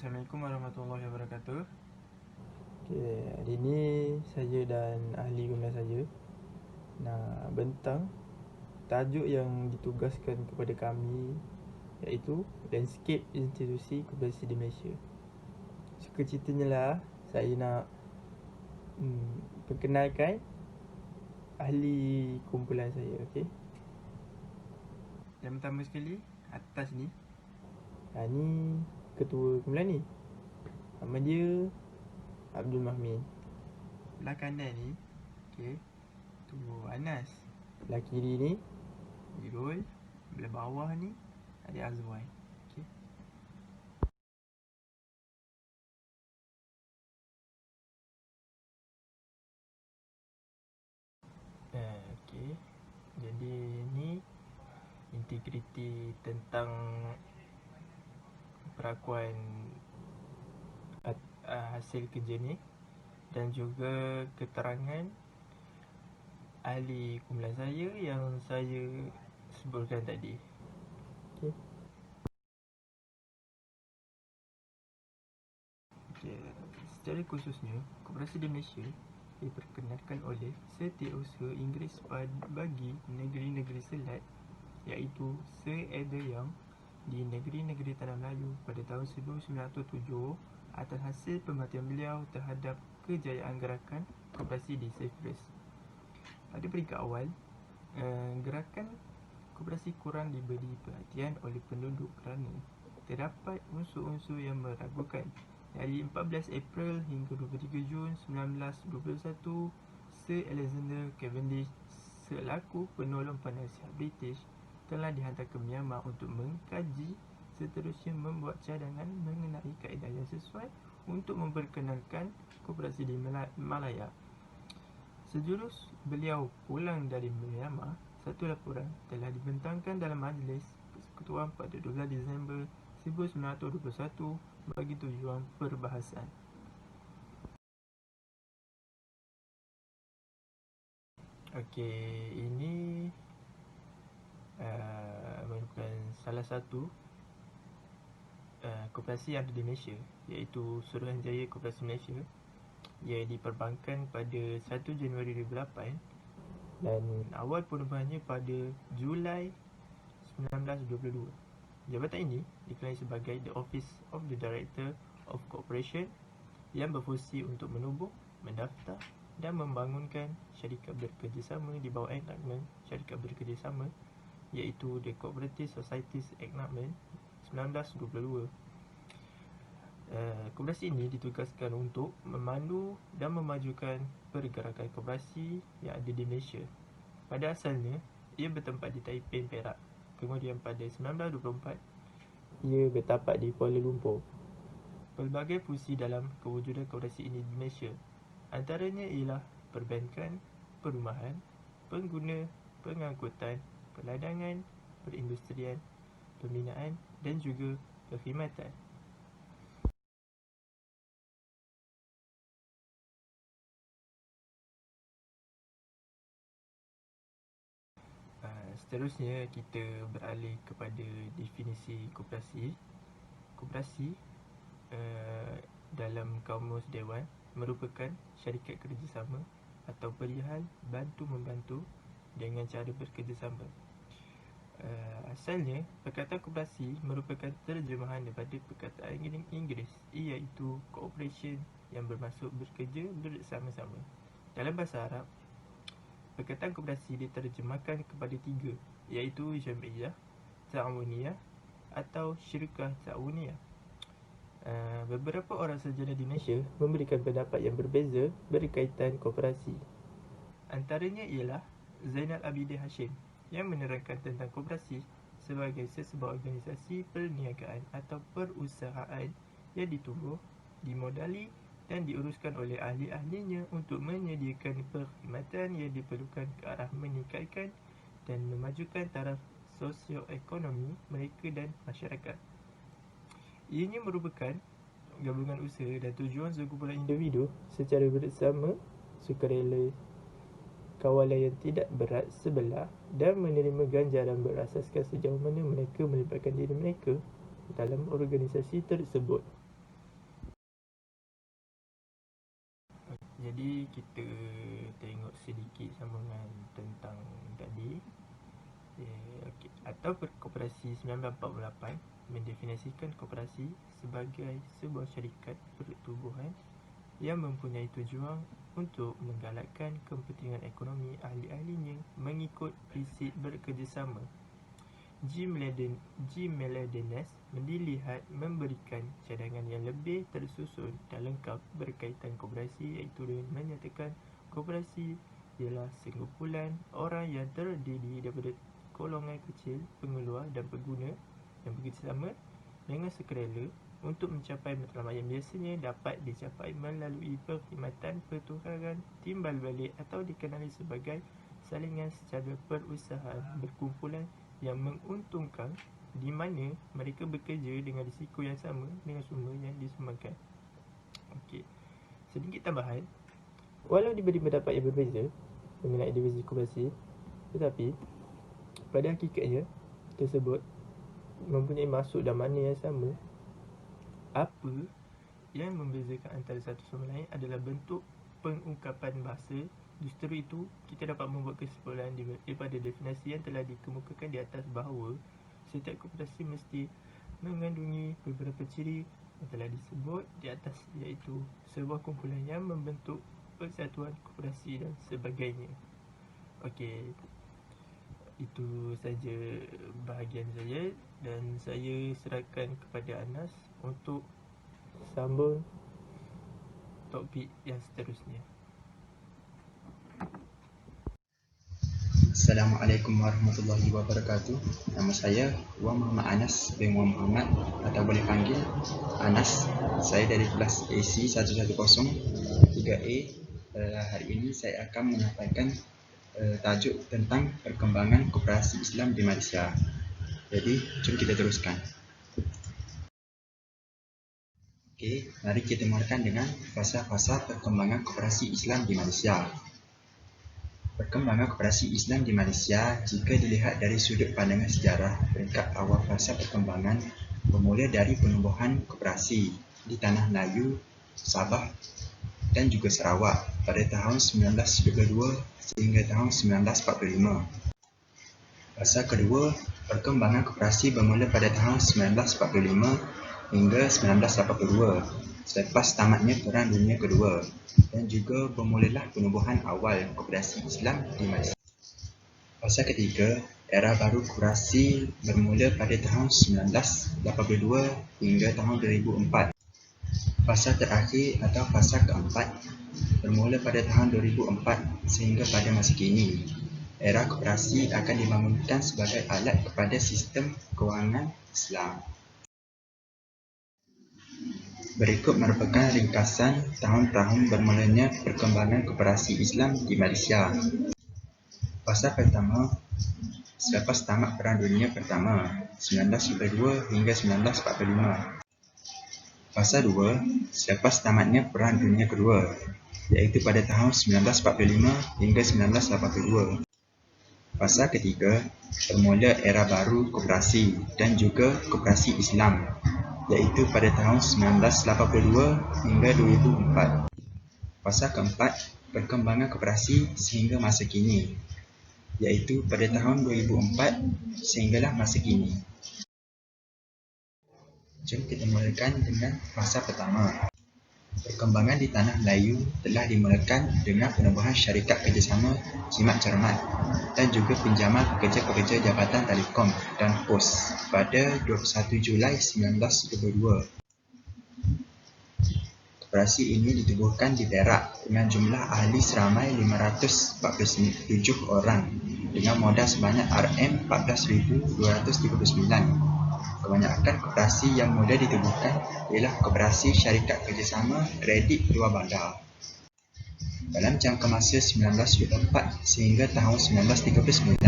Assalamualaikum warahmatullahi wabarakatuh. Okay, hari ni saya dan ahli guna saya nak bentang tajuk yang ditugaskan kepada kami, iaitu landscape institusi koperasi di Malaysia. Suka ceritanya lah, saya nak perkenalkan ahli kumpulan saya. Okay, Yang pertama sekali, atas ni ni ketua kumpulan ni, nama dia Abdul Mahmin. belah kanan ni, okey, tu Anas. Belah kiri ni Irul. Belah bawah ni ada Azwan. Okey. Okey. Jadi ni integriti tentang perakuan hasil kerja ni dan juga keterangan ahli kumpulan saya yang saya sebutkan tadi. okay. Okay. Secara khususnya, Koperasi di Malaysia diperkenalkan oleh Setiausaha Inggeris bagi negeri-negeri Selat, iaitu Sir Adair Young di negeri-negeri Tanah Melayu pada tahun 1907 atas hasil pemerhatian beliau terhadap kejayaan gerakan koperasi di Cyprus. Pada peringkat awal, gerakan koperasi kurang diberi perhatian oleh penduduk kerana terdapat unsur-unsur yang meragukan. Dari 14 April hingga 23 Jun 1921, Sir Alexander Cavendish selaku penolong penasihat British telah dihantar ke Myanmar untuk mengkaji, seterusnya membuat cadangan mengenai kaedah yang sesuai untuk memperkenalkan koperasi di Malaya. Sejurus beliau pulang dari Myanmar, satu laporan telah dibentangkan dalam Majlis Persekutuan pada 12 Disember 1921 bagi tujuan perbahasan. Okey, ini merupakan salah satu koperasi yang ada di Malaysia, iaitu Suruhanjaya Koperasi Malaysia. Ia diperbankan pada 1 Januari 2008 dan awal perubahannya pada Julai 1922. Jabatan ini dikenali sebagai The Office of the Director of Corporation yang berfungsi untuk menubuh, mendaftar dan membangunkan syarikat bekerjasama di bawah enactment syarikat bekerjasama, iaitu The Cooperative Societies Enactment 1922. Koperasi ini ditugaskan untuk memandu dan memajukan pergerakan koperasi yang ada di Malaysia. Pada asalnya, ia bertempat di Taipei, Perak. Kemudian pada 1924, ia bertapak di Kuala Lumpur. pelbagai fungsi dalam kewujudan koperasi ini di Malaysia, antaranya ialah perbankan, perumahan, pengguna, pengangkutan, perladangan, perindustrian, pembinaan dan juga perkhidmatan. Seterusnya kita beralih kepada definisi koperasi. Koperasi dalam Kamus Dewan merupakan syarikat kerjasama atau perihal bantu-membantu dengan cara bekerjasama. Asalnya, perkataan koperasi merupakan terjemahan daripada perkataan Inggeris, iaitu cooperation yang bermaksud bekerja bersama-sama. Dalam bahasa Arab, perkataan koperasi diterjemahkan kepada tiga, iaitu Jam'iyah, Ta'awuniyah atau Syirkah Ta'awuniyah. Beberapa orang sarjana di Malaysia memberikan pendapat yang berbeza berkaitan koperasi. Antaranya ialah Zainal Abidin Hashim yang menerangkan tentang koperasi sebagai sesebuah organisasi perniagaan atau perusahaan yang ditumbuh, dimodali dan diuruskan oleh ahli-ahlinya untuk menyediakan perkhidmatan yang diperlukan ke arah meningkatkan dan memajukan taraf sosioekonomi mereka dan masyarakat. Ianya merupakan gabungan usaha dan tujuan sekumpulan individu secara bersama, sukarela, kawalan yang tidak berat sebelah dan menerima ganjaran berasaskan sejauh mana mereka melibatkan diri mereka dalam organisasi tersebut. Jadi kita tengok sedikit sambungan tentang tadi. Atau Koperasi 1948 mendefinisikan koperasi sebagai sebuah syarikat pertubuhan yang mempunyai tujuan untuk menggalakkan kepentingan ekonomi ahli-ahlinya mengikut prinsip bekerjasama. G. Melendez melihat memberikan cadangan yang lebih tersusun dan lengkap berkaitan koperasi, iaitu dengan menyatakan koperasi ialah sekumpulan orang yang terdiri daripada golongan kecil pengeluar dan pengguna yang bekerjasama dengan sukarela untuk mencapai matlamat yang biasanya dapat dicapai melalui perkhidmatan pertukaran timbal balik atau dikenali sebagai salingan secara perusahaan berkumpulan yang menguntungkan, di mana mereka bekerja dengan risiko yang sama dengan sumber yang disumbangkan. Okey, sedikit tambahan, walau diberi pendapat yang berbeza mengenai definisi koperasi, tetapi pada hakikatnya tersebut mempunyai maksud dan makna yang sama. Apa yang membezakan antara satu sama lain adalah bentuk pengungkapan bahasa. Justru itu, kita dapat membuat kesimpulan daripada definisi yang telah dikemukakan di atas bahawa setiap koperasi mesti mengandungi beberapa ciri yang telah disebut di atas, iaitu sebuah kumpulan yang membentuk persatuan koperasi dan sebagainya. Okey, itu saja bahagian saya dan saya serahkan kepada Anas untuk sambung topik yang seterusnya. Assalamualaikum warahmatullahi wabarakatuh. Nama saya Wan Muhammad Anas bin Wan Muhammad atau boleh panggil Anas. Saya dari kelas AC 110-3A. Hari ini saya akan menyampaikan tajuk tentang perkembangan koperasi Islam di Malaysia. Jadi, jom kita teruskan. Okey, mari kita mulakan dengan fasa-fasa perkembangan koperasi Islam di Malaysia. Perkembangan koperasi Islam di Malaysia jika dilihat dari sudut pandangan sejarah, peringkat awal fasa perkembangan bermula dari penubuhan koperasi di Tanah Melayu, Sabah dan juga Sarawak pada tahun 1922 sehingga tahun 1945. Fasa kedua, perkembangan koperasi bermula pada tahun 1945 hingga 1982 selepas tamatnya Perang Dunia Kedua, dan juga bermulalah penubuhan awal koperasi Islam di Malaysia. Fasa ketiga, era baru koperasi bermula pada tahun 1982 hingga tahun 2004. Fasa terakhir atau fasa keempat bermula pada tahun 2004 sehingga pada masa kini. Era koperasi akan dibangunkan sebagai alat kepada sistem kewangan Islam. Berikut merupakan ringkasan tahun-tahun bermulanya perkembangan koperasi Islam di Malaysia. Fasa pertama, selepas tamat Perang Dunia Pertama 1942 hingga 1945. Fasa 2, selepas tamatnya Perang Dunia Kedua, iaitu pada tahun 1945 hingga 1982. Fasa ketiga, bermula era baru koperasi dan juga koperasi Islam, iaitu pada tahun 1982 hingga 2004. Fasa keempat, perkembangan koperasi sehingga masa kini, iaitu pada tahun 2004 sehinggalah masa kini. Jom kita mulakan dengan fasa pertama. Perkembangan di Tanah Melayu telah dimulakan dengan penubuhan syarikat kerjasama Jimat Cermat dan juga pinjaman pekerja-pekerja Jabatan Telekom dan Pos pada 21 Julai 1932. Koperasi ini ditubuhkan di Perak dengan jumlah ahli seramai 547 orang dengan modal sebanyak RM14,239. Kebanyakan koperasi yang mula ditubuhkan ialah koperasi syarikat kerjasama kredit luar bandar. Dalam jangka masa 1974 sehingga tahun 1939,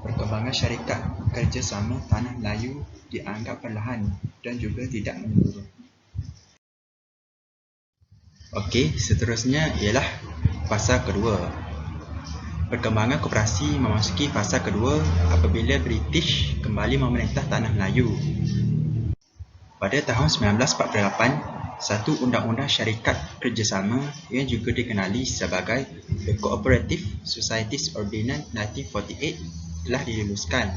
perkembangan syarikat kerjasama Tanah Melayu dianggap perlahan dan juga tidak menurun. Okey, seterusnya ialah fasa kedua. Perkembangan koperasi memasuki fasa kedua apabila British kembali memerintah Tanah Melayu. Pada tahun 1948, satu undang-undang syarikat kerjasama yang juga dikenali sebagai The Cooperative Societies Ordinance 1948 telah diluluskan.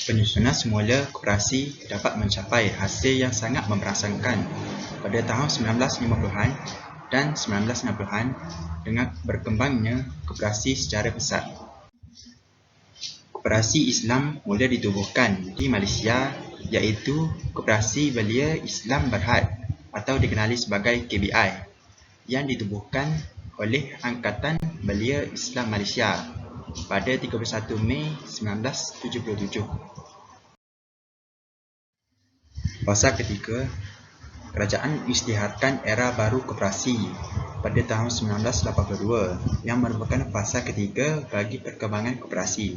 Penyusunan semula koperasi dapat mencapai hasil yang sangat memberangsangkan pada tahun 1950-an dan 1960-an dengan berkembangnya koperasi secara pesat. Koperasi Islam mula ditubuhkan di Malaysia iaitu Koperasi Belia Islam Berhad atau dikenali sebagai KBI yang ditubuhkan oleh Angkatan Belia Islam Malaysia pada 31 Mei 1977. Fasa ketiga, kerajaan isytiharkan era baru koperasi pada tahun 1982 yang merupakan fasa ketiga bagi perkembangan koperasi.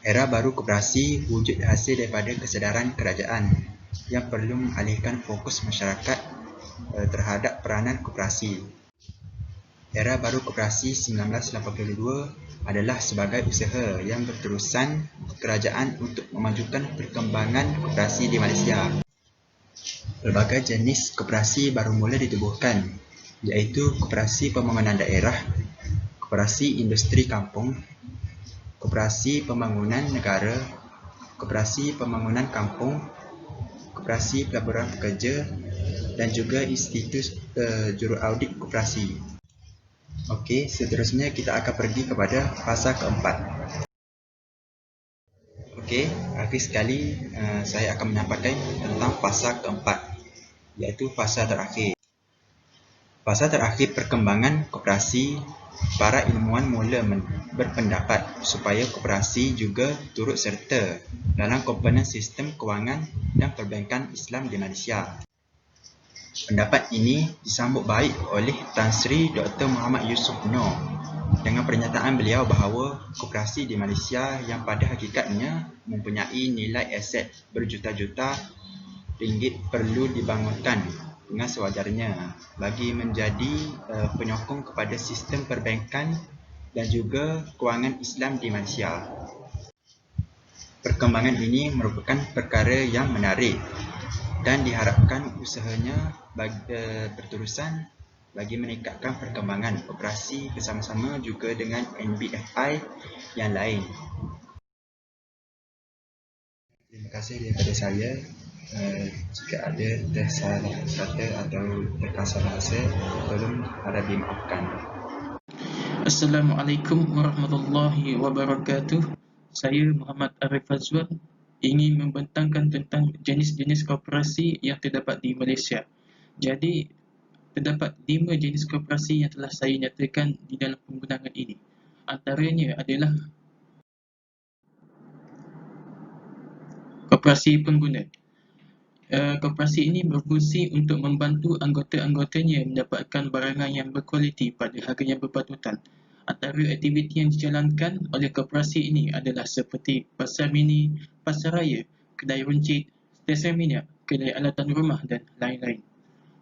Era baru koperasi wujud hasil daripada kesedaran kerajaan yang perlu mengalihkan fokus masyarakat terhadap peranan koperasi. Era baru koperasi 1982 adalah sebagai usaha yang berterusan kerajaan untuk memajukan perkembangan koperasi di Malaysia. Pelbagai jenis koperasi baru mula ditubuhkan iaitu Koperasi Pembangunan Daerah, Koperasi Industri Kampung, Koperasi Pembangunan Negara, Koperasi Pembangunan Kampung, Koperasi Pelaburan Pekerja dan juga Institut Juruaudit Koperasi. Okey, seterusnya kita akan pergi kepada fasa keempat. Okey, akhir sekali saya akan menyampaikan tentang fasa keempat iaitu fasa terakhir. Fasa terakhir perkembangan koperasi, para ilmuwan mula berpendapat supaya koperasi juga turut serta dalam komponen sistem kewangan dan perbankan Islam di Malaysia. Pendapat ini disambut baik oleh Tan Sri Dr. Muhammad Yusof Noor dengan pernyataan beliau bahawa koperasi di Malaysia yang pada hakikatnya mempunyai nilai aset berjuta-juta ringgit perlu dibangunkan dengan sewajarnya bagi menjadi penyokong kepada sistem perbankan dan juga kewangan Islam di Malaysia. Perkembangan ini merupakan perkara yang menarik dan diharapkan usahanya berterusan bagi meningkatkan perkembangan koperasi bersama-sama juga dengan NBFI yang lain. Terima kasih daripada saya. Jika ada tersalah kata atau terkasar bahasa, tolong harap dimaafkan. Assalamualaikum warahmatullahi wabarakatuh. Saya Muhammad Arif Fazwan ingin membentangkan tentang jenis-jenis koperasi yang terdapat di Malaysia. Jadi, terdapat 5 jenis koperasi yang telah saya nyatakan di dalam penggunaan ini. Antaranya adalah koperasi pengguna. Koperasi ini berfungsi untuk membantu anggota-anggotanya mendapatkan barangan yang berkualiti pada harga yang berpatutan. Antara aktiviti yang dijalankan oleh koperasi ini adalah seperti pasar mini, pasar raya, kedai runcit, stesen minyak, kedai alatan rumah dan lain-lain.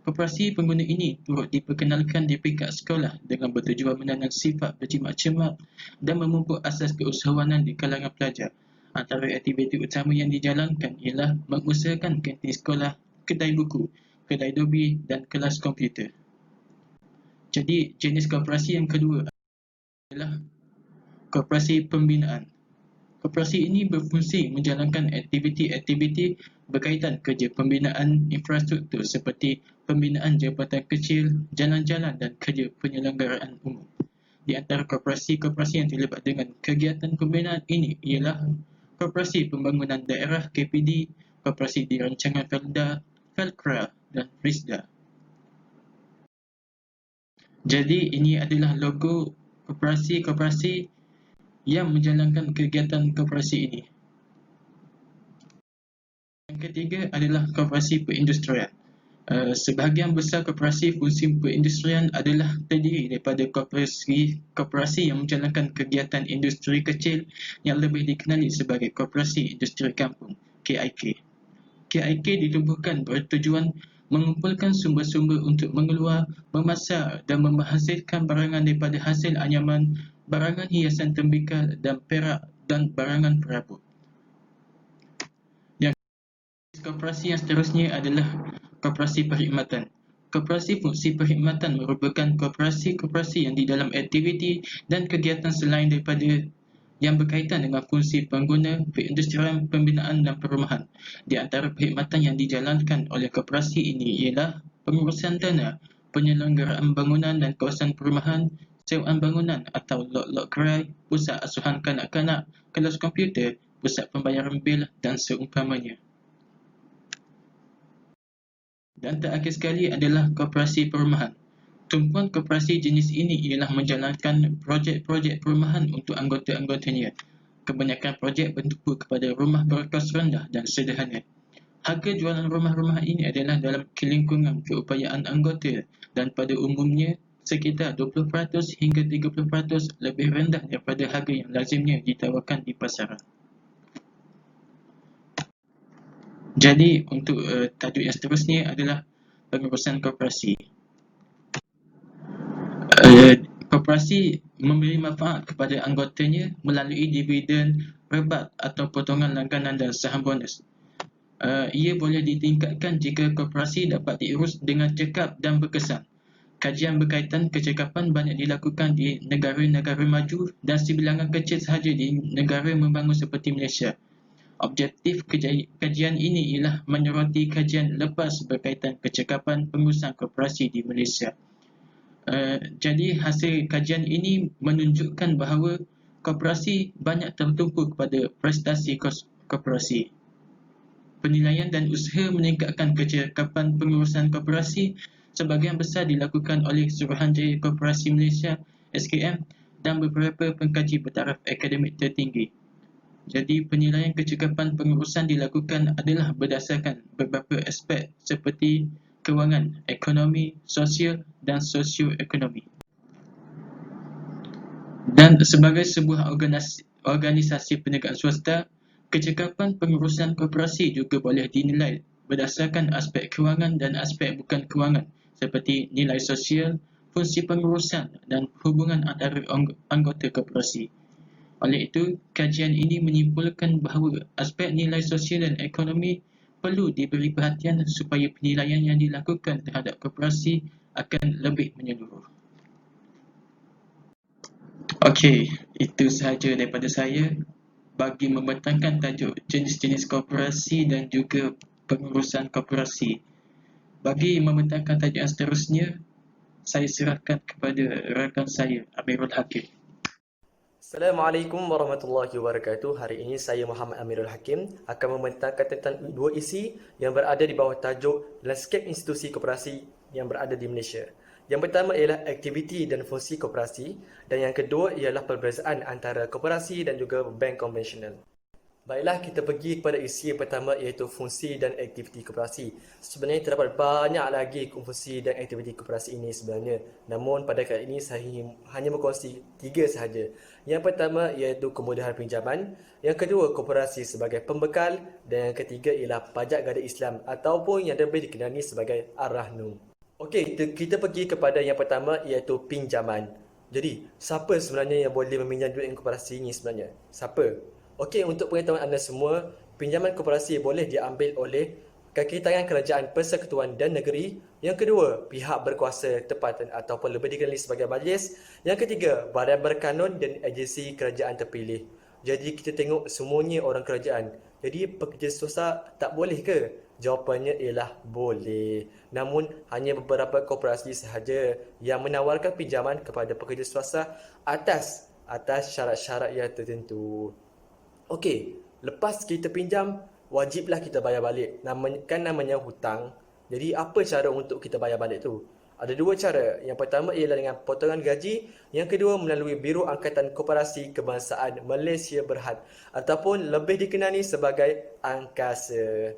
Koperasi pengguna ini turut diperkenalkan di peringkat sekolah dengan bertujuan menanam sifat berjimat-cermat dan memupuk asas keusahawanan di kalangan pelajar. Antara aktiviti utama yang dijalankan ialah mengusahakan kantin sekolah, kedai buku, kedai dobi dan kelas komputer. Jadi, jenis koperasi yang kedua adalah koperasi pembinaan. Koperasi ini berfungsi menjalankan aktiviti-aktiviti berkaitan kerja pembinaan infrastruktur seperti pembinaan jabatan kecil, jalan-jalan dan kerja penyelenggaraan umum. Di antara koperasi-koperasi yang terlibat dengan kegiatan pembinaan ini ialah Koperasi Pembangunan Daerah KPD, Koperasi Dirancangan Felda, Felkra dan Risda. Jadi ini adalah logo koperasi-koperasi yang menjalankan kegiatan koperasi ini. Yang ketiga adalah koperasi perindustrian. Sebahagian besar koperasi fungsi perindustrian adalah terdiri daripada koperasi yang menjalankan kegiatan industri kecil yang lebih dikenali sebagai Koperasi Industri Kampung, KIK. KIK ditubuhkan bertujuan mengumpulkan sumber-sumber untuk mengeluar, memasar dan menghasilkan barangan daripada hasil anyaman, barangan hiasan tembikar dan perak dan barangan perabot. Yang Jenis koperasi yang seterusnya adalah koperasi perkhidmatan. Koperasi fungsi perkhidmatan merupakan koperasi-koperasi yang di dalam aktiviti dan kegiatan selain daripada yang berkaitan dengan fungsi pengguna, perindustrian, pembinaan dan perumahan. Di antara perkhidmatan yang dijalankan oleh koperasi ini ialah pengurusan dana, penyelenggaraan bangunan dan kawasan perumahan, sewaan bangunan atau lot-lot gerai, pusat asuhan kanak-kanak, kelas komputer, pusat pembayaran bil dan seumpamanya. Dan terakhir sekali adalah koperasi perumahan. Tumpuan koperasi jenis ini ialah menjalankan projek-projek perumahan untuk anggota-anggotanya. Kebanyakan projek bertumpu kepada rumah berkos rendah dan sederhana. Harga jualan rumah-rumah ini adalah dalam kelingkungan keupayaan anggota dan pada umumnya sekitar 20% hingga 30% lebih rendah daripada harga yang lazimnya ditawarkan di pasaran. Jadi untuk tajuk yang seterusnya adalah pengurusan koperasi. Koperasi memberi manfaat kepada anggotanya melalui dividen, rebat atau potongan langganan dan saham bonus. Ia boleh ditingkatkan jika koperasi dapat diurus dengan cekap dan berkesan. Kajian berkaitan kecekapan banyak dilakukan di negara-negara maju dan sebilangan kecil sahaja di negara membangun seperti Malaysia. Objektif kajian ini ialah menyoroti kajian lepas berkaitan kecekapan pengurusan koperasi di Malaysia. Jadi hasil kajian ini menunjukkan bahawa koperasi banyak tertumpu kepada prestasi koperasi. Penilaian dan usaha meningkatkan kecekapan pengurusan koperasi sebahagian besar dilakukan oleh Suruhanjaya Koperasi Malaysia SKM dan beberapa pengkaji bertaraf akademik tertinggi. Jadi penilaian kecekapan pengurusan dilakukan adalah berdasarkan beberapa aspek seperti kewangan, ekonomi, sosial dan sosioekonomi. Dan sebagai sebuah organisasi perniagaan swasta, kecekapan pengurusan koperasi juga boleh dinilai berdasarkan aspek kewangan dan aspek bukan kewangan seperti nilai sosial, fungsi pengurusan dan hubungan antara anggota koperasi. Oleh itu, kajian ini menyimpulkan bahawa aspek nilai sosial dan ekonomi perlu diberi perhatian supaya penilaian yang dilakukan terhadap koperasi akan lebih menyeluruh. Okey, itu sahaja daripada saya bagi membentangkan tajuk jenis-jenis koperasi dan juga pengurusan koperasi. Bagi membentangkan tajuk yang seterusnya, saya serahkan kepada rakan saya, Amirul Hakim. Assalamualaikum warahmatullahi wabarakatuh. Hari ini saya Muhammad Amirul Hakim akan membentangkan tentang dua isi yang berada di bawah tajuk lanskap institusi koperasi yang berada di Malaysia. Yang pertama ialah aktiviti dan fungsi koperasi dan yang kedua ialah perbezaan antara koperasi dan juga bank konvensional. Baiklah, kita pergi kepada isi yang pertama iaitu fungsi dan aktiviti koperasi. Sebenarnya terdapat banyak lagi fungsi dan aktiviti koperasi ini sebenarnya. Namun pada kali ini saya hanya berkongsi 3 sahaja. Yang pertama iaitu kemudahan pinjaman, yang kedua koperasi sebagai pembekal dan yang ketiga ialah pajak gada Islam ataupun yang lebih dikenali sebagai Ar-Rahnu. Okey, kita pergi kepada yang pertama iaitu pinjaman. Jadi, siapa sebenarnya yang boleh meminjam duit dengan koperasi ini sebenarnya? Siapa? Okey, untuk pengetahuan anda semua, pinjaman koperasi boleh diambil oleh kaki tangan kerajaan persekutuan dan negeri. Yang kedua, pihak berkuasa tempatan ataupun lebih dikenali sebagai majlis. Yang ketiga, badan berkanun dan agensi kerajaan terpilih. Jadi kita tengok semuanya orang kerajaan. Jadi pekerja swasta tak boleh ke? Jawapannya ialah boleh. Namun hanya beberapa koperasi sahaja yang menawarkan pinjaman kepada pekerja swasta atas syarat-syarat yang tertentu. Okey, lepas kita pinjam, wajiblah kita bayar balik. Namanya hutang. Jadi apa cara untuk kita bayar balik tu? Ada 2 cara. Yang pertama ialah dengan potongan gaji. Yang kedua melalui Biro Angkatan Koperasi Kebangsaan Malaysia Berhad ataupun lebih dikenali sebagai Angkasa.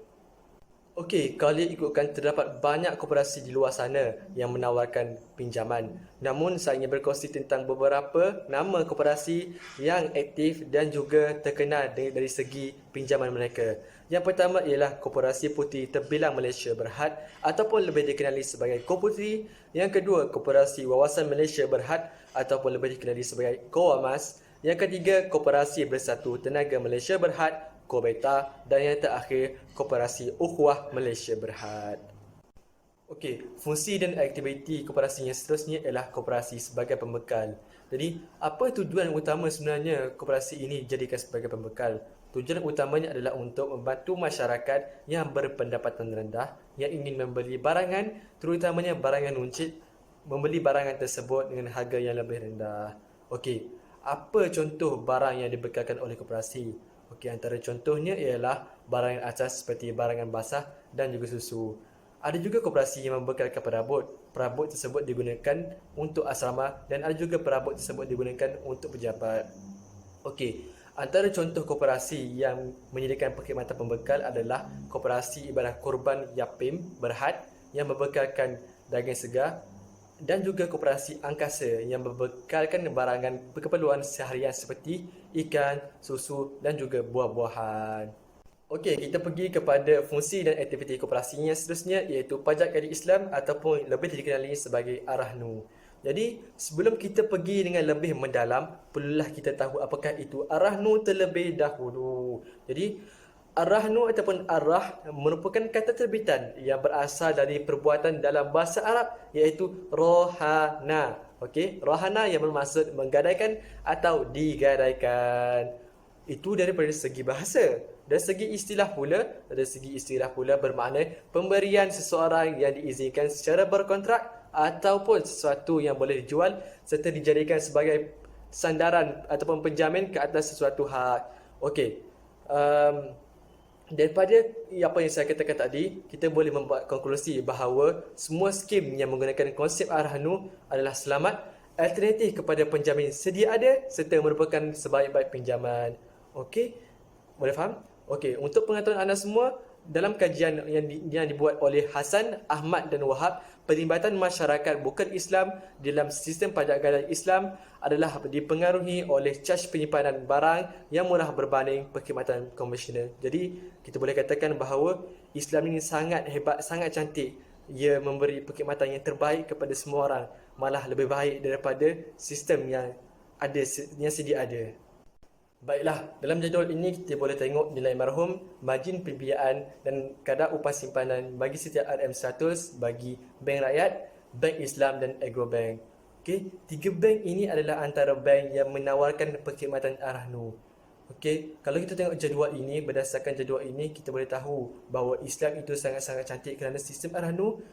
Okey, kalau ikutkan terdapat banyak koperasi di luar sana yang menawarkan pinjaman. Namun saya ingin berkongsi tentang beberapa nama koperasi yang aktif dan juga terkenal dari segi pinjaman mereka. Yang pertama ialah Koperasi Puteri Terbilang Malaysia Berhad ataupun lebih dikenali sebagai Koputeri. Yang kedua, Koperasi Wawasan Malaysia Berhad ataupun lebih dikenali sebagai KOWAMAS. Yang ketiga, Koperasi Bersatu Tenaga Malaysia Berhad Kobeta, dan yang terakhir Koperasi Ukhuwah Malaysia Berhad. Okey, fungsi dan aktiviti koperasi yang seterusnya ialah koperasi sebagai pembekal. Jadi, apa tujuan utama sebenarnya koperasi ini dijadikan sebagai pembekal? Tujuan utamanya adalah untuk membantu masyarakat yang berpendapatan rendah yang ingin membeli barangan, terutamanya barangan runcit, membeli barangan tersebut dengan harga yang lebih rendah. Okey, apa contoh barang yang dibekalkan oleh koperasi? Okey, antara contohnya ialah barangan asas seperti barangan basah dan juga susu. Ada juga koperasi yang membekalkan perabot. Perabot tersebut digunakan untuk asrama dan ada juga perabot tersebut digunakan untuk pejabat. Okey, antara contoh koperasi yang menyediakan perkhidmatan pembekal adalah Koperasi Ibadah Korban Yapim Berhad yang membekalkan daging segar dan juga Koperasi Angkasa yang membekalkan barangan keperluan seharian seperti ikan, susu dan juga buah-buahan. Okey, kita pergi kepada fungsi dan aktiviti koperasinya seterusnya iaitu Pajak Kredit Islam ataupun lebih dikenali sebagai Arahnu. Jadi, sebelum kita pergi dengan lebih mendalam, perlulah kita tahu apakah itu Arahnu terlebih dahulu. Jadi, Arahnu ataupun Arah merupakan kata terbitan yang berasal dari perbuatan dalam bahasa Arab iaitu rohana. Okey, rohana yang bermaksud menggadaikan atau digadaikan. Itu daripada segi bahasa. Dari segi istilah pula bermakna pemberian seseorang yang diizinkan secara berkontrak ataupun sesuatu yang boleh dijual serta dijadikan sebagai sandaran ataupun penjamin ke atas sesuatu hak. Okey. Daripada apa yang saya katakan tadi, kita boleh membuat konklusi bahawa semua skim yang menggunakan konsep Arahnu adalah selamat, alternatif kepada penjamin sedia ada serta merupakan sebaik-baik pinjaman. Okey? Boleh faham? Okey, untuk pengetahuan anda semua, dalam kajian yang dibuat oleh Hasan, Ahmad dan Wahab, perlibatan masyarakat bukan Islam dalam sistem pajak gadai Islam adalah dipengaruhi oleh caj penyimpanan barang yang murah berbanding perkhidmatan konvensional. Jadi, kita boleh katakan bahawa Islam ini sangat hebat, sangat cantik. Ia memberi perkhidmatan yang terbaik kepada semua orang, malah lebih baik daripada sistem yang sedia ada. Baiklah, dalam jadual ini kita boleh tengok nilai marhum, margin pembiayaan dan kadar upah simpanan bagi setiap RM100 bagi Bank Rakyat, Bank Islam dan Agrobank. Okey, tiga bank ini adalah antara bank yang menawarkan perkhidmatan Arahnu. Okey, kalau kita tengok jadual ini, berdasarkan jadual ini kita boleh tahu bahawa Islam itu sangat-sangat cantik kerana sistem Arahnu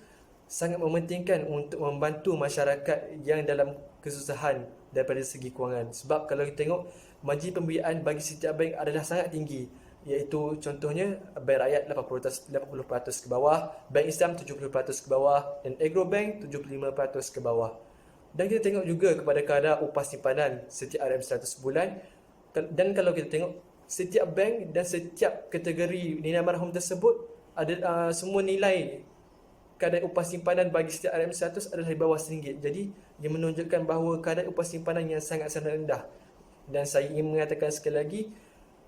sangat mementingkan untuk membantu masyarakat yang dalam kesusahan daripada segi kewangan. Sebab kalau kita tengok margin pembiayaan bagi setiap bank adalah sangat tinggi, iaitu contohnya Bank Rakyat 80% ke bawah, Bank Islam 70% ke bawah dan Agrobank 75% ke bawah. Dan kita tengok juga kepada kadar upah simpanan setiap RM100 sebulan. Dan kalau kita tengok setiap bank dan setiap kategori nilai marhum tersebut ada semua nilai kadar upah simpanan bagi setiap RM100 adalah di bawah RM1. Jadi, ia menunjukkan bahawa kadar upah simpanan yang sangat-sangat rendah. Dan saya ingin mengatakan sekali lagi,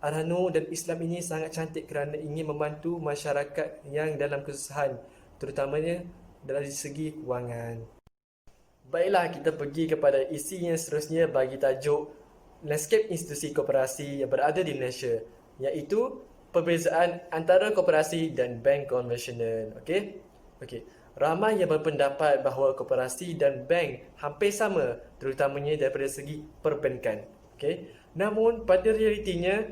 Arahnu dan Islam ini sangat cantik kerana ingin membantu masyarakat yang dalam kesusahan, terutamanya dari segi kewangan. Baiklah, kita pergi kepada isi yang seterusnya bagi tajuk Landscape Institusi Koperasi yang berada di Malaysia, iaitu perbezaan antara koperasi dan bank konvensional. Okey. Ramai yang berpendapat bahawa koperasi dan bank hampir sama, terutamanya daripada segi perbankan. Okey. Namun pada realitinya,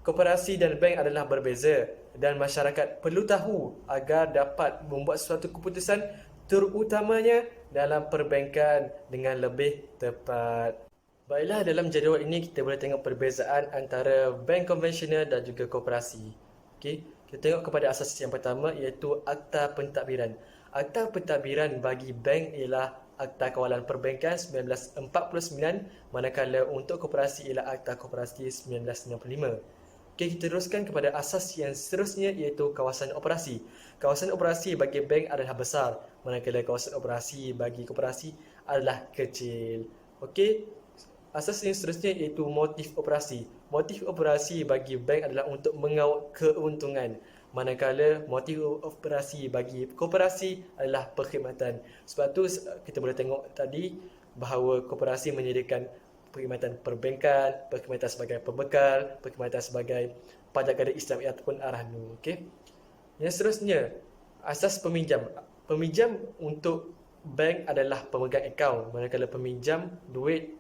koperasi dan bank adalah berbeza dan masyarakat perlu tahu agar dapat membuat suatu keputusan terutamanya dalam perbankan dengan lebih tepat. Baiklah, dalam jadual ini kita boleh tengok perbezaan antara bank konvensional dan juga koperasi. Okey. Kita tengok kepada asas yang pertama iaitu Akta Pentadbiran. Akta Pentadbiran bagi bank ialah Akta Kawalan Perbankan 1949, manakala untuk koperasi ialah Akta Koperasi 1995. Okey, kita teruskan kepada asas yang seterusnya iaitu kawasan operasi. Kawasan operasi bagi bank adalah besar, manakala kawasan operasi bagi koperasi adalah kecil. Okey, asas yang seterusnya iaitu motif operasi. Motif operasi bagi bank adalah untuk mengawal keuntungan, manakala motif operasi bagi koperasi adalah perkhidmatan. Sebab tu kita boleh tengok tadi bahawa koperasi menyediakan perkhidmatan perbankan, perkhidmatan sebagai pembekal, perkhidmatan sebagai pajak garis Islami ataupun Ar-Rahnu. Okey. Yang seterusnya, asas peminjam. Peminjam untuk bank adalah pemegang akaun, manakala peminjam duit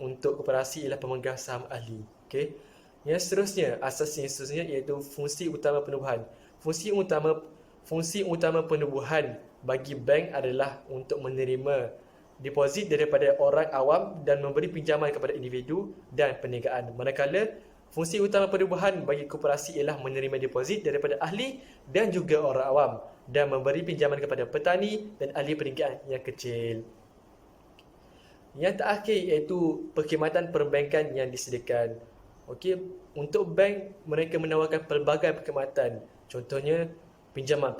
untuk koperasi ialah pemegang saham ahli. Okey. Yang seterusnya, asas yang seterusnya iaitu fungsi utama penubuhan. Fungsi utama penubuhan bagi bank adalah untuk menerima deposit daripada orang awam dan memberi pinjaman kepada individu dan perniagaan. Manakala fungsi utama penubuhan bagi koperasi ialah menerima deposit daripada ahli dan juga orang awam dan memberi pinjaman kepada petani dan ahli perniagaan yang kecil. Yang terakhir iaitu perkhidmatan perbankan yang disediakan. Okey, untuk bank mereka menawarkan pelbagai perkhidmatan. Contohnya pinjaman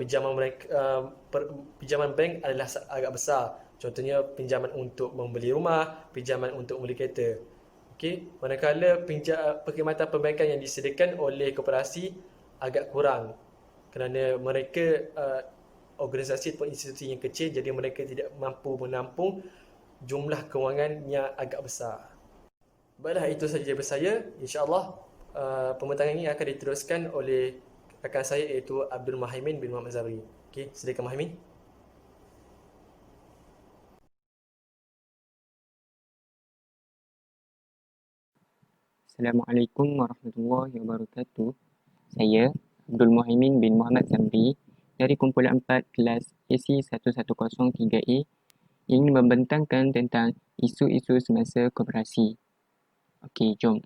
bank adalah agak besar. Contohnya pinjaman untuk membeli rumah, pinjaman untuk membeli kereta. Okey, manakala perkhidmatan perbankan yang disediakan oleh koperasi agak kurang kerana mereka organisasi atau institusi yang kecil, jadi mereka tidak mampu menampung jumlah kewangan yang agak besar. Baiklah, itu sahaja daripada saya. InsyaAllah pembincangan ini akan diteruskan oleh rakan saya iaitu Abdul Muhaimin bin Muhammad Zabri. Okey, silakan Muhaimin. Assalamualaikum warahmatullahi wabarakatuh. Saya Abdul Muhaimin bin Muhammad Zamri dari kumpulan 4 kelas AC 110-3A ingin membentangkan tentang isu-isu semasa koperasi. Okey, jom.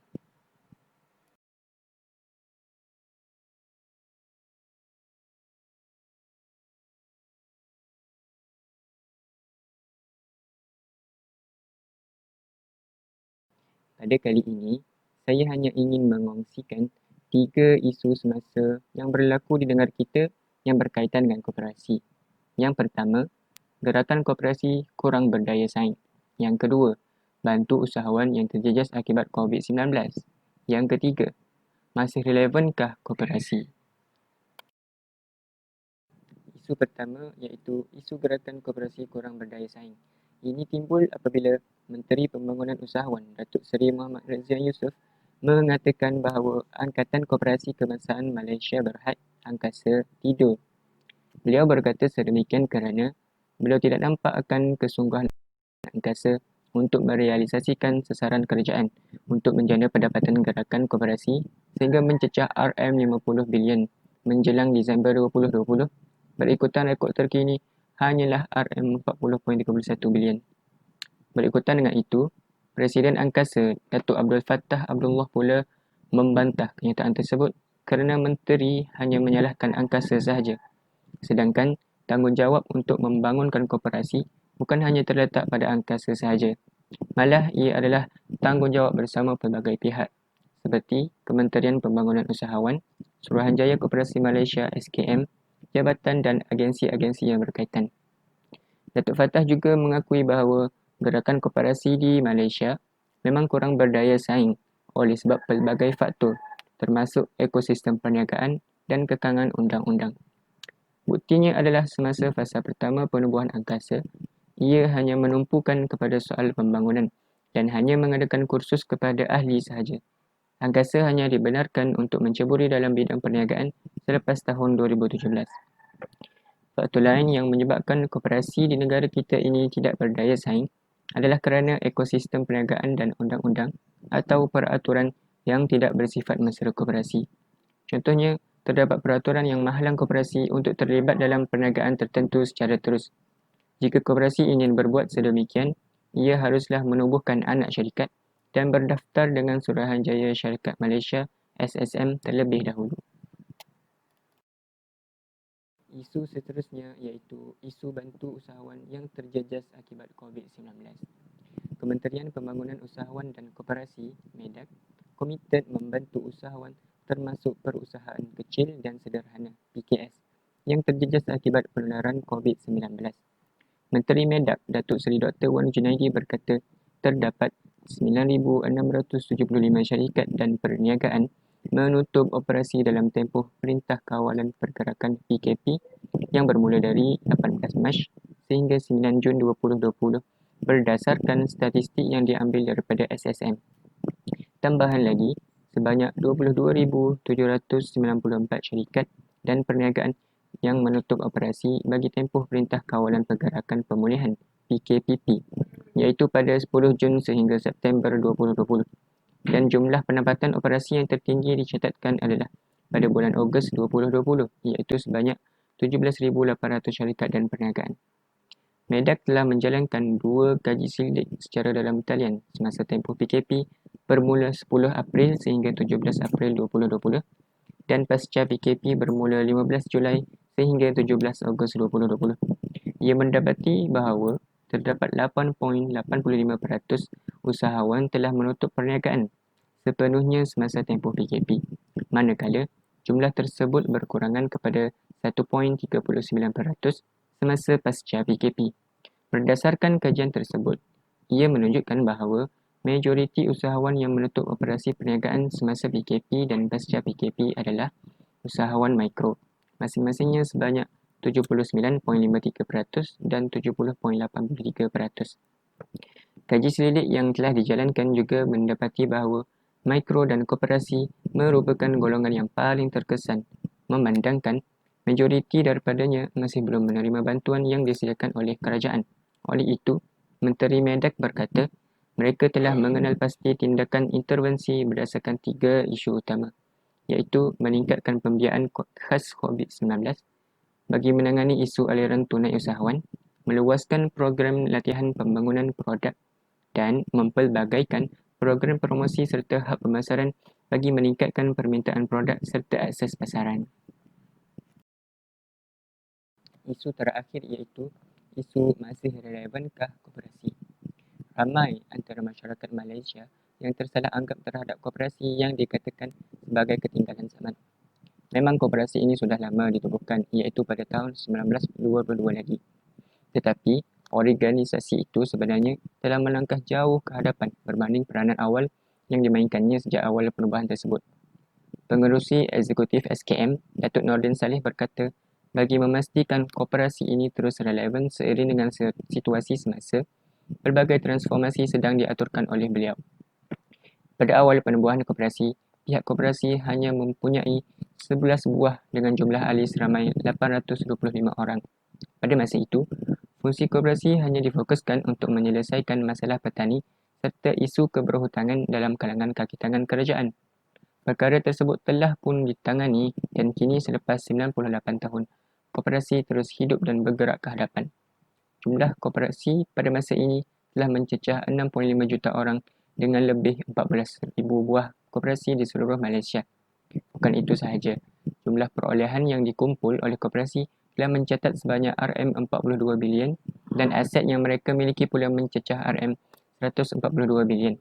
Pada kali ini, saya hanya ingin mengongsikan 3 isu semasa yang berlaku di negara kita yang berkaitan dengan koperasi. Yang pertama, gerakan koperasi kurang berdaya saing. Yang kedua, bantu usahawan yang terjejas akibat COVID-19. Yang ketiga, masih relevankah koperasi? Isu pertama iaitu isu gerakan koperasi kurang berdaya saing. Ini timbul apabila Menteri Pembangunan Usahawan Datuk Seri Muhammad Razia Yusof mengatakan bahawa Angkatan Koperasi Kebangsaan Malaysia Berhad angkasa tidur. Beliau berkata sedemikian kerana beliau tidak nampak akan kesungguhan angkasa untuk merealisasikan sasaran kerajaan untuk menjana pendapatan gerakan koperasi sehingga mencecah RM50 bilion menjelang Disember 2020. Berikutan rekod terkini hanyalah RM40.31 bilion. Berikutan dengan itu, Presiden Angkasa Datuk Abdul Fattah Abdullah pula membantah kenyataan tersebut kerana menteri hanya menyalahkan angkasa sahaja. Sedangkan tanggungjawab untuk membangunkan koperasi bukan hanya terletak pada angkasa sahaja. Malah ia adalah tanggungjawab bersama pelbagai pihak seperti Kementerian Pembangunan Usahawan, Suruhanjaya Koperasi Malaysia SKM, jabatan dan agensi-agensi yang berkaitan. Datuk Fattah juga mengakui bahawa gerakan koperasi di Malaysia memang kurang berdaya saing oleh sebab pelbagai faktor termasuk ekosistem perniagaan dan kekangan undang-undang. Buktinya adalah semasa fasa pertama penubuhan angkasa, ia hanya menumpukan kepada soal pembangunan dan hanya mengadakan kursus kepada ahli sahaja. Angkasa hanya dibenarkan untuk menceburi dalam bidang perniagaan selepas tahun 2017. Faktor lain yang menyebabkan koperasi di negara kita ini tidak berdaya saing adalah kerana ekosistem perniagaan dan undang-undang atau peraturan yang tidak bersifat mesra koperasi. Contohnya, terdapat peraturan yang menghalang koperasi untuk terlibat dalam perniagaan tertentu secara terus. Jika koperasi ingin berbuat sedemikian, ia haruslah menubuhkan anak syarikat dan berdaftar dengan Suruhanjaya Syarikat Malaysia SSM terlebih dahulu. Isu seterusnya iaitu isu bantu usahawan yang terjejas akibat COVID-19. Kementerian Pembangunan Usahawan dan Koperasi (MEDAK) komited membantu usahawan termasuk perusahaan kecil dan sederhana PKS yang terjejas akibat penularan COVID-19. Menteri MEDAK Datuk Seri Dr. Wan Junaidi berkata terdapat 9,675 syarikat dan perniagaan menutup operasi dalam tempoh Perintah Kawalan Pergerakan PKP yang bermula dari 18 Mac sehingga 9 Jun 2020 berdasarkan statistik yang diambil daripada SSM. Tambahan lagi, sebanyak 22,794 syarikat dan perniagaan yang menutup operasi bagi tempoh Perintah Kawalan Pergerakan Pemulihan PKPP, iaitu pada 10 Jun sehingga September 2020. Dan jumlah pendapatan operasi yang tertinggi dicatatkan adalah pada bulan Ogos 2020, iaitu sebanyak 17,800 syarikat dan perniagaan. Medak telah menjalankan 2 kaji selidik secara dalam talian semasa tempoh PKP bermula 10 April sehingga 17 April 2020 dan pasca PKP bermula 15 Julai sehingga 17 Ogos 2020. Ia mendapati bahawa terdapat 8.85% usahawan telah menutup perniagaan sepenuhnya semasa tempoh PKP, manakala jumlah tersebut berkurangan kepada 1.39% semasa pasca PKP. Berdasarkan kajian tersebut, ia menunjukkan bahawa majoriti usahawan yang menutup operasi perniagaan semasa PKP dan pasca PKP adalah usahawan mikro, masing-masingnya sebanyak 79.53% dan 70.83%. Kaji selidik yang telah dijalankan juga mendapati bahawa mikro dan koperasi merupakan golongan yang paling terkesan, memandangkan majoriti daripadanya masih belum menerima bantuan yang disediakan oleh kerajaan. Oleh itu, Menteri Medak berkata, mereka telah mengenal pasti tindakan intervensi berdasarkan 3 isu utama, iaitu meningkatkan pembiayaan khas COVID-19 bagi menangani isu aliran tunai usahawan, meluaskan program latihan pembangunan produk dan mempelbagaikan program promosi serta hub pemasaran bagi meningkatkan permintaan produk serta akses pasaran. Isu terakhir iaitu isu masih relevankah koperasi. Ramai antara masyarakat Malaysia yang tersalah anggap terhadap koperasi yang dikatakan sebagai ketinggalan zaman. Memang koperasi ini sudah lama ditubuhkan, iaitu pada tahun 1922 lagi. Tetapi, organisasi itu sebenarnya telah melangkah jauh ke hadapan berbanding peranan awal yang dimainkannya sejak awal perubahan tersebut. Pengerusi Eksekutif SKM, Datuk Nordin Saleh berkata, bagi memastikan koperasi ini terus relevan seiring dengan situasi semasa, pelbagai transformasi sedang diaturkan oleh beliau. Pada awal penubuhan koperasi, pihak koperasi hanya mempunyai 11 buah dengan jumlah ahli seramai 825 orang. Pada masa itu, fungsi koperasi hanya difokuskan untuk menyelesaikan masalah petani serta isu keberhutangan dalam kalangan kaki tangan kerajaan. Perkara tersebut telah pun ditangani dan kini selepas 98 tahun, koperasi terus hidup dan bergerak ke hadapan. Jumlah koperasi pada masa ini telah mencecah 6.5 juta orang dengan lebih 14,000 buah koperasi di seluruh Malaysia. Bukan itu sahaja, jumlah perolehan yang dikumpul oleh koperasi telah mencatat sebanyak RM42 bilion dan aset yang mereka miliki pula mencecah RM142 bilion.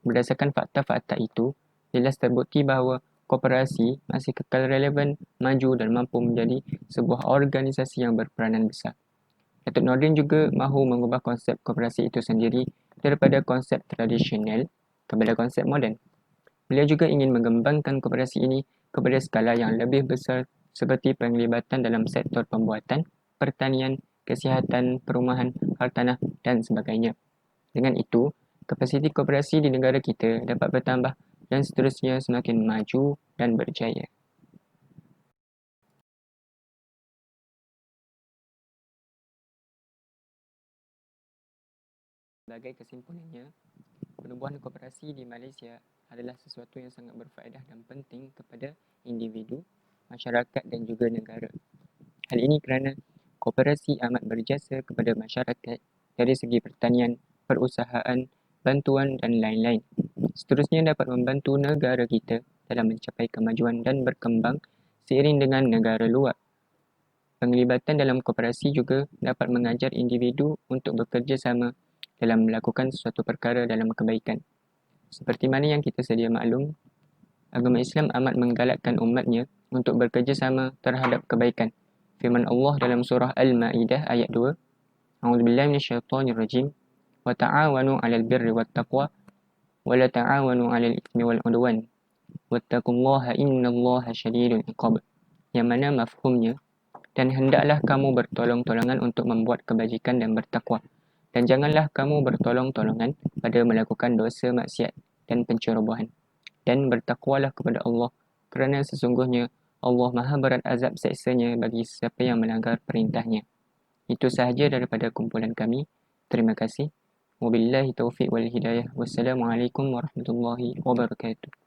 Berdasarkan fakta-fakta itu, jelas terbukti bahawa koperasi masih kekal relevan, maju dan mampu menjadi sebuah organisasi yang berperanan besar. Datuk Nordin juga mahu mengubah konsep koperasi itu sendiri daripada konsep tradisional kepada konsep moden. Beliau juga ingin mengembangkan koperasi ini kepada skala yang lebih besar seperti penglibatan dalam sektor pembuatan, pertanian, kesihatan, perumahan, hartanah dan sebagainya. Dengan itu, kapasiti koperasi di negara kita dapat bertambah dan seterusnya semakin maju dan berjaya. Sebagai kesimpulannya, penubuhan koperasi di Malaysia adalah sesuatu yang sangat berfaedah dan penting kepada individu, masyarakat dan juga negara. Hal ini kerana koperasi amat berjasa kepada masyarakat dari segi pertanian, perusahaan, bantuan dan lain-lain. Seterusnya dapat membantu negara kita dalam mencapai kemajuan dan berkembang seiring dengan negara luar. Penglibatan dalam koperasi juga dapat mengajar individu untuk bekerjasama dalam melakukan sesuatu perkara dalam kebaikan. Seperti mana yang kita sedia maklum, agama Islam amat menggalakkan umatnya untuk bekerjasama terhadap kebaikan. Firman Allah dalam surah Al-Ma'idah ayat 2, A'udzubillahi minasyaitonirrajim, wa ta'awanu 'alal birri wattaqwa wa la ta'awanu 'alal itsmi wal 'udwan wattaqullaha innallaha syadidul 'iqab. Yang mana mafhumnya, dan hendaklah kamu bertolong-tolongan untuk membuat kebajikan dan bertakwa. Dan janganlah kamu bertolong-tolongan pada melakukan dosa maksiat dan pencerobohan. dan bertakwalah kepada Allah, kerana sesungguhnya Allah maha berat azab seksanya bagi siapa yang melanggar perintahnya. Itu sahaja daripada kumpulan kami. Terima kasih. Wabillahi taufiq wal hidayah. Wassalamualaikum warahmatullahi wabarakatuh.